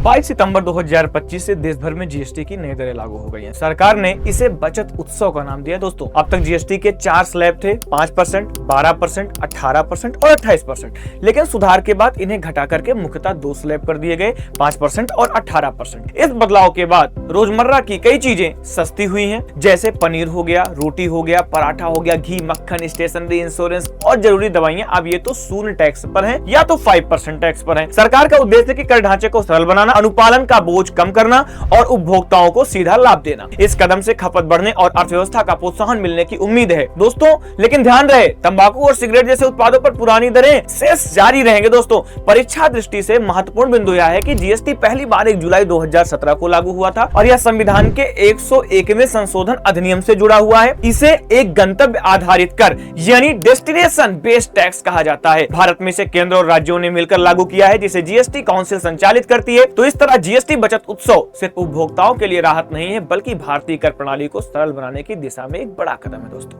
22 सितंबर 2025 से देश भर में जीएसटी की नई दरें लागू हो गई हैं। सरकार ने इसे बचत उत्सव का नाम दिया। दोस्तों, अब तक जीएसटी के 4 स्लैब थे, 5%, 12%, 18% और 28%। लेकिन सुधार के बाद इन्हें घटा करके मुख्यतः 2 स्लैब कर दिए गए, 5% और 18%। इस बदलाव के बाद रोजमर्रा की कई चीजें सस्ती हुई हैं, जैसे पनीर हो गया, रोटी हो गया, पराठा हो गया, घी, मक्खन, स्टेशनरी, इंश्योरेंस और जरूरी दवाइयां अब ये तो 0 टैक्स पर हैं या तो 5% टैक्स पर हैं। सरकार का उद्देश्य है कि कर ढांचे को सरल बनाना, अनुपालन का बोझ कम करना और उपभोक्ताओं को सीधा लाभ देना। इस कदम से खपत बढ़ने और अर्थव्यवस्था का प्रोत्साहन मिलने की उम्मीद है दोस्तों। लेकिन ध्यान रहे, तंबाकू और सिगरेट जैसे उत्पादों पर पुरानी दरें शेष जारी रहेंगे। दोस्तों, परीक्षा दृष्टि से महत्वपूर्ण बिंदु यह है कि जीएसटी पहली बार 1 जुलाई 2017 को लागू हुआ था और यह संविधान के 101वें संशोधन अधिनियम से जुड़ा हुआ है। इसे एक गंतव्य आधारित कर यानी डेस्टिनेशन बेस्ड टैक्स कहा जाता है। भारत में से केंद्र और राज्यों ने मिलकर लागू किया है, जिसे जीएसटी काउंसिल संचालित करती है। तो इस तरह जीएसटी बचत उत्सव सिर्फ उपभोक्ताओं के लिए राहत नहीं है, बल्कि भारतीय कर प्रणाली को सरल बनाने की दिशा में एक बड़ा कदम है दोस्तों।